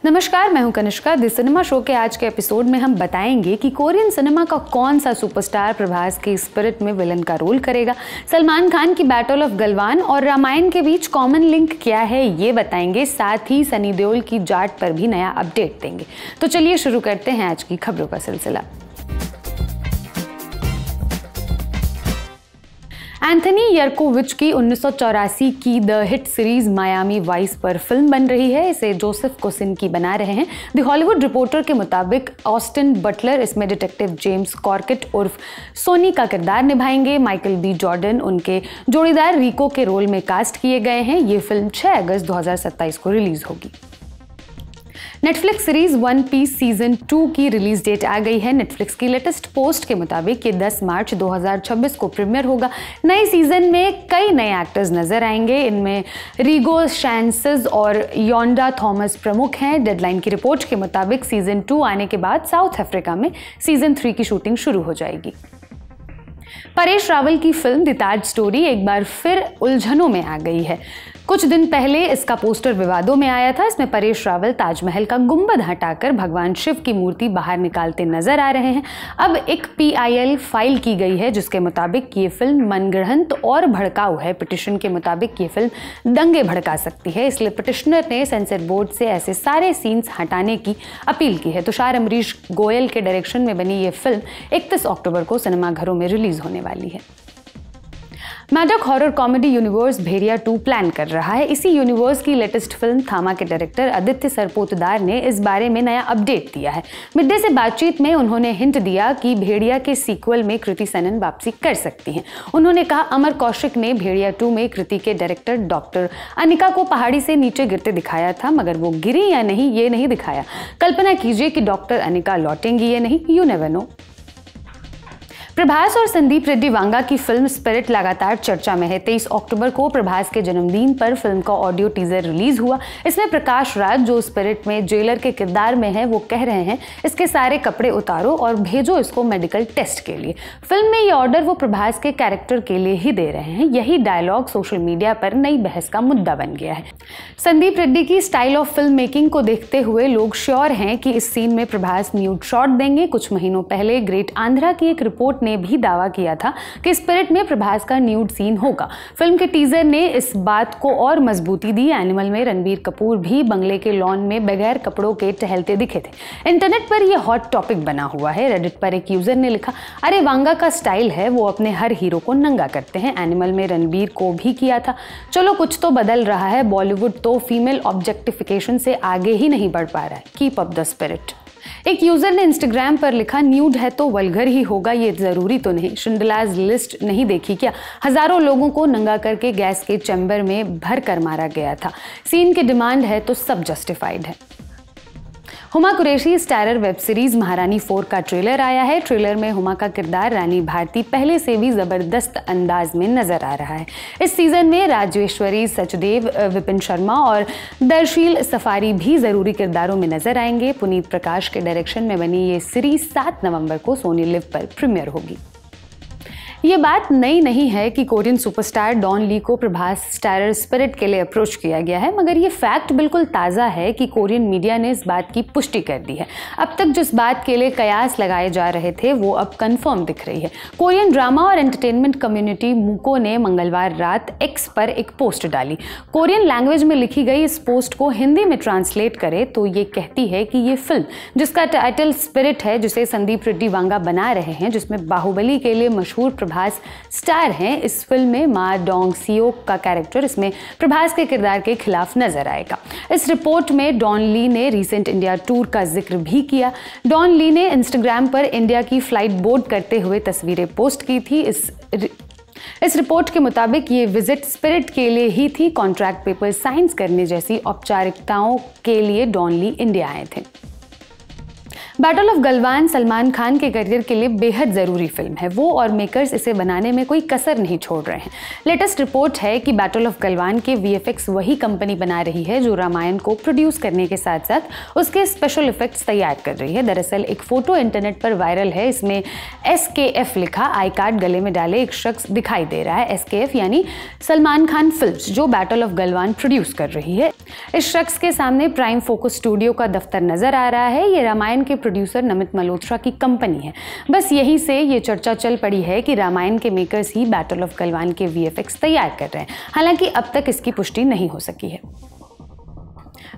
नमस्कार, मैं हूं कनिष्का। द सिनेमा शो के आज के एपिसोड में हम बताएंगे कि कोरियन सिनेमा का कौन सा सुपरस्टार प्रभास के स्पिरिट में विलन का रोल करेगा, सलमान खान की बैटल ऑफ गलवान और रामायण के बीच कॉमन लिंक क्या है ये बताएंगे, साथ ही सनी देओल की जाट पर भी नया अपडेट देंगे। तो चलिए शुरू करते हैं आज की खबरों का सिलसिला। एंथनी यर्कोविच की 1984 की the hit series Miami vice पर फिल्म बन रही है। इसे जोसेफ कोसिन्स्की बना रहे हैं। द हॉलीवुड रिपोर्टर के मुताबिक ऑस्टिन बटलर इसमें डिटेक्टिव जेम्स कॉर्केट उर्फ सोनी का किरदार निभाएंगे। माइकल बी जॉर्डन उनके जोड़ीदार रिको के रोल में कास्ट किए गए हैं। ये फिल्म 6 अगस्त 2027 को रिलीज होगी। Netflix series One Piece season 2 की रिलीज डेट आ गई है। नेटफ्लिक्स की लेटेस्ट पोस्ट के मुताबिक ये 10 मार्च 2026 को प्रीमियर होगा। नए सीजन में कई नए एक्टर्स नजर आएंगे। इनमें रिगो शैंसेस और योंडा थॉमस प्रमुख हैं। डेडलाइन की रिपोर्ट के मुताबिक सीजन 2 आने के बाद साउथ अफ्रीका में सीजन 3 की शूटिंग शुरू हो जाएगी। परेश रावल की फिल्म द ताज स्टोरी एक बार फिर उलझनों में आ गई है। कुछ दिन पहले इसका पोस्टर विवादों में आया था। इसमें परेश रावल ताजमहल का गुंबद हटाकर भगवान शिव की मूर्ति बाहर निकालते नजर आ रहे हैं। अब एक PIL फाइल की गई है जिसके मुताबिक ये फिल्म मनगढ़ंत और भड़काऊ है। पिटिशन के मुताबिक ये फिल्म दंगे भड़का सकती है, इसलिए पिटिशनर ने सेंसर बोर्ड से ऐसे सारे सीन्स हटाने की अपील की है। तुषार अमरीश गोयल के डायरेक्शन में बनी ये फिल्म 31 अक्टूबर को सिनेमाघरों में रिलीज होने वाली है। मैडॉक हॉरर कॉमेडी यूनिवर्स भेड़िया 2 प्लान कर रहा है। इसी यूनिवर्स की लेटेस्ट फिल्म थामा के डायरेक्टर आदित्य सरपोतदार ने इस बारे में नया अपडेट दिया है। मिड डे से बातचीत में उन्होंने हिंट दिया कि भेड़िया के सीक्वल में कृति सेनन वापसी कर सकती हैं। उन्होंने कहा, अमर कौशिक ने भेड़िया 2 में कृति के डायरेक्टर डॉक्टर अनिका को पहाड़ी से नीचे गिरते दिखाया था, मगर वो गिरी या नहीं ये नहीं दिखाया। कल्पना कीजिए कि डॉक्टर अनिका लौटेंगी या नहीं, यू नेवर नो। प्रभास और संदीप रेड्डी वांगा की फिल्म स्पिरिट लगातार चर्चा में है। 23 अक्टूबर को प्रभास के जन्मदिन पर फिल्म का ऑडियो टीजर रिलीज हुआ। इसमें प्रकाश राज जो स्पिरिट में जेलर के किरदार में है वो कह रहे हैं, इसके सारे कपड़े उतारो और भेजो इसको मेडिकल टेस्ट के लिए। फिल्म में ये ऑर्डर वो प्रभास के कैरेक्टर के लिए ही दे रहे हैं। यही डायलॉग सोशल मीडिया पर नई बहस का मुद्दा बन गया है। संदीप रेड्डी की स्टाइल ऑफ फिल्म मेकिंग को देखते हुए लोग श्योर हैं कि इस सीन में प्रभास न्यूड शॉट देंगे। कुछ महीनों पहले ग्रेट आंध्रा की एक रिपोर्ट ने भी दावा किया था कि स्पिरिट में प्रभास का न्यूड सीन होगा। फिल्म के टीजर ने इस बात को और मजबूती दी। एनिमल में रणबीर कपूर भी बंगले के लॉन में बगैर कपड़ों के टहलते दिखे थे। इंटरनेट पर यह हॉट टॉपिक बना हुआ है। रेडिट पर एक यूजर ने लिखा, अरे वांगा का स्टाइल है, वो अपने हर हीरो को नंगा करते हैं। एनिमल में रणबीर को भी किया था। चलो कुछ तो बदल रहा है। बॉलीवुड तो फीमेल ऑब्जेक्टिफिकेशन से आगे ही नहीं बढ़ पा रहा है। Keep up the spirit. एक यूजर ने इंस्टाग्राम पर लिखा, न्यूड है तो वल्गर ही होगा, ये जरूरी तो नहीं। शिंडलर्स लिस्ट नहीं देखी क्या? हजारों लोगों को नंगा करके गैस के चैम्बर में भर कर मारा गया था। सीन की डिमांड है तो सब जस्टिफाइड है। Huma Qureshi starrer web series महारानी 4 का ट्रेलर आया है। ट्रेलर में हुमा का किरदार रानी भारती पहले से भी जबरदस्त अंदाज में नजर आ रहा है। इस सीजन में राजेश्वरी सचदेव, विपिन शर्मा और दर्शील सफारी भी जरूरी किरदारों में नजर आएंगे। पुनीत प्रकाश के डायरेक्शन में बनी ये सीरीज 7 नवंबर को सोनी लिव पर प्रीमियर होगी। ये बात नई नहीं है कि कोरियन सुपरस्टार डॉन ली को प्रभास स्टारर स्पिरिट के लिए अप्रोच किया गया है, मगर ये फैक्ट बिल्कुल ताज़ा है कि कोरियन मीडिया ने इस बात की पुष्टि कर दी है। अब तक जिस बात के लिए कयास लगाए जा रहे थे वो अब कंफर्म दिख रही है। कोरियन ड्रामा और एंटरटेनमेंट कम्युनिटी मूको ने मंगलवार रात X पर एक पोस्ट डाली। कोरियन लैंग्वेज में लिखी गई इस पोस्ट को हिंदी में ट्रांसलेट करे तो ये कहती है कि ये फिल्म जिसका टाइटल स्पिरिट है, जिसे संदीप रेड्डी वांगा बना रहे हैं, जिसमें बाहुबली के लिए मशहूर प्रभास स्टार हैं, इस फिल्म में मा डोंग सियोक का कैरेक्टर इसमें प्रभास के किरदार के खिलाफ नजर आएगा। इस रिपोर्ट में डॉन ली ने रीसेंट इंडिया टूर का जिक्र भी किया। डॉन ली ने इंस्टाग्राम पर इंडिया की फ्लाइट बोर्ड करते हुए तस्वीरें पोस्ट की थी। इस रिपोर्ट के मुताबिक ये विजिट स्पिरिट के लिए ही थी। कॉन्ट्रैक्ट पेपर साइन करने जैसी औपचारिकताओं के लिए डॉन ली इंडिया आए थे। बैटल ऑफ गलवान सलमान खान के करियर के लिए बेहद ज़रूरी फिल्म है। वो और मेकर्स इसे बनाने में कोई कसर नहीं छोड़ रहे हैं। लेटेस्ट रिपोर्ट है कि बैटल ऑफ गलवान के VFX वही कंपनी बना रही है जो रामायण को प्रोड्यूस करने के साथ साथ उसके स्पेशल इफेक्ट्स तैयार कर रही है। दरअसल एक फोटो इंटरनेट पर वायरल है। इसमें SKF लिखा आई कार्ड गले में डाले एक शख्स दिखाई दे रहा है। SKF यानी सलमान खान फिल्म्स, जो बैटल ऑफ गलवान प्रोड्यूस कर रही है। इस शख्स के सामने प्राइम फोकस स्टूडियो का दफ्तर नजर आ रहा है। ये रामायण के प्रोड्यूसर नमित मल्होत्रा की कंपनी है। बस यहीं से ये चर्चा चल पड़ी है कि रामायण के makers he battle of Galwan के VFX तैयार कर रहे हैं। हालांकि अब तक इसकी पुष्टि नहीं हो सकी है।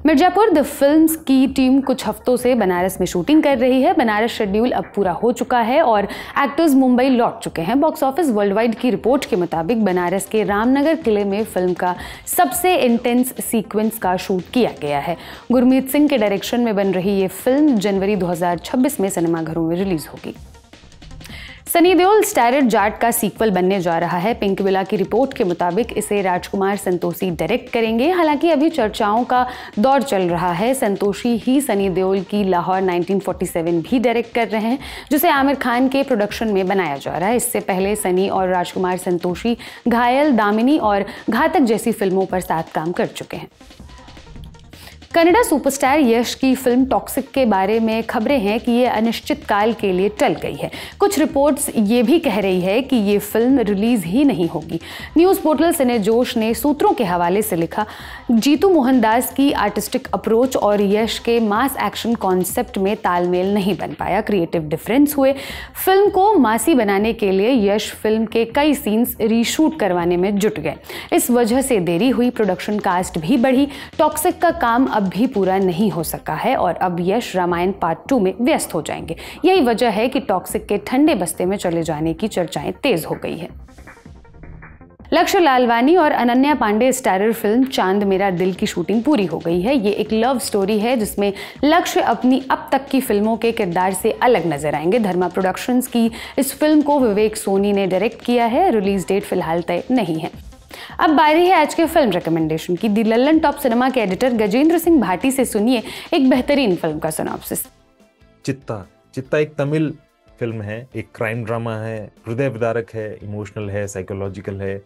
मिर्जापुर द फिल्म्स की टीम कुछ हफ्तों से बनारस में शूटिंग कर रही है। बनारस शेड्यूल अब पूरा हो चुका है और एक्टर्स मुंबई लौट चुके हैं। बॉक्स ऑफिस वर्ल्ड वाइड की रिपोर्ट के मुताबिक बनारस के रामनगर किले में फिल्म का सबसे इंटेंस सीक्वेंस का शूट किया गया है। गुरमीत सिंह के डायरेक्शन में बन रही ये फिल्म जनवरी 2026 में सिनेमाघरों में रिलीज होगी। सनी देओल स्टारर जाट का सीक्वल बनने जा रहा है। पिंक विला की रिपोर्ट के मुताबिक इसे राजकुमार संतोषी डायरेक्ट करेंगे। हालांकि अभी चर्चाओं का दौर चल रहा है। संतोषी ही सनी देओल की लाहौर 1947 भी डायरेक्ट कर रहे हैं, जिसे आमिर खान के प्रोडक्शन में बनाया जा रहा है। इससे पहले सनी और राजकुमार संतोषी घायल, दामिनी और घातक जैसी फिल्मों पर साथ काम कर चुके हैं। कन्नड़ा सुपरस्टार यश की फिल्म टॉक्सिक के बारे में खबरें हैं कि ये अनिश्चित काल के लिए टल गई है। कुछ रिपोर्ट्स ये भी कह रही है कि ये फिल्म रिलीज ही नहीं होगी। न्यूज़ पोर्टल सिने जोश ने सूत्रों के हवाले से लिखा, जीतू मोहनदास की आर्टिस्टिक अप्रोच और यश के मास एक्शन कॉन्सेप्ट में तालमेल नहीं बन पाया। क्रिएटिव डिफरेंस हुए। फिल्म को मासी बनाने के लिए यश फिल्म के कई सीन्स रीशूट करवाने में जुट गए। इस वजह से देरी हुई। प्रोडक्शन कास्ट भी बढ़ी। टॉक्सिक का काम अब भी पूरा नहीं हो सका है और अब यश रामायण पार्ट 2 में व्यस्त हो जाएंगे। यही वजह है कि टॉक्सिक के ठंडे बस्ते में चले जाने की चर्चाएं तेज हो गई है। लक्ष्य लालवानी और अनन्या पांडे स्टारर फिल्म चांद मेरा दिल की शूटिंग पूरी हो गई है। ये एक लव स्टोरी है जिसमें लक्ष्य अपनी अब तक की फिल्मों के किरदार से अलग नजर आएंगे। धर्मा प्रोडक्शंस की इस फिल्म को विवेक सोनी ने डायरेक्ट किया है। रिलीज डेट फिलहाल तय नहीं है। अब बारी है आज के फिल्म रिकमेंडेशन की। दी लल्लन टॉप सिनेमा के एडिटर गजेंद्र सिंह भाटी से सुनिए एक बेहतरीन फिल्म का सिनॉप्सिस। चित्ता एक तमिल फिल्म है। एक क्राइम ड्रामा है, हृदय विदारक है, इमोशनल है, साइकोलॉजिकल है,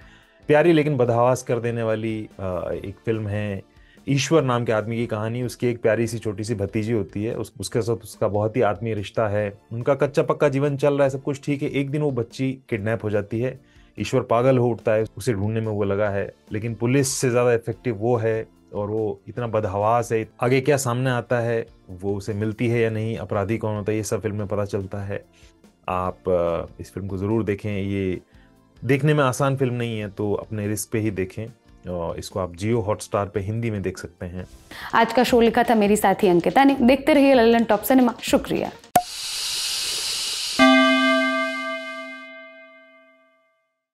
प्यारी लेकिन बदहवास कर देने वाली एक फिल्म है। ईश्वर नाम के आदमी की कहानी, उसकी एक प्यारी सी छोटी सी भतीजी होती है, उसके साथ उसका बहुत ही आत्मीय रिश्ता है। उनका कच्चा पक्का जीवन चल रहा है, सब कुछ ठीक है। एक दिन वो बच्ची किडनैप हो जाती है। ईश्वर पागल हो उठता है, उसे ढूंढने में वो लगा है, लेकिन पुलिस से ज़्यादा इफेक्टिव वो है और वो इतना बदहवास है। आगे क्या सामने आता है, वो उसे मिलती है या नहीं, अपराधी कौन होता है, ये सब फिल्म में पता चलता है। आप इस फिल्म को ज़रूर देखें। ये देखने में आसान फिल्म नहीं है, तो अपने रिस्क पे ही देखें। और इसको आप जियो हॉटस्टार पे हिंदी में देख सकते हैं। आज का शो लिखा था मेरी साथी अंकिता ने। देखते रहिए लल्लन टॉप सिनेमा। शुक्रिया।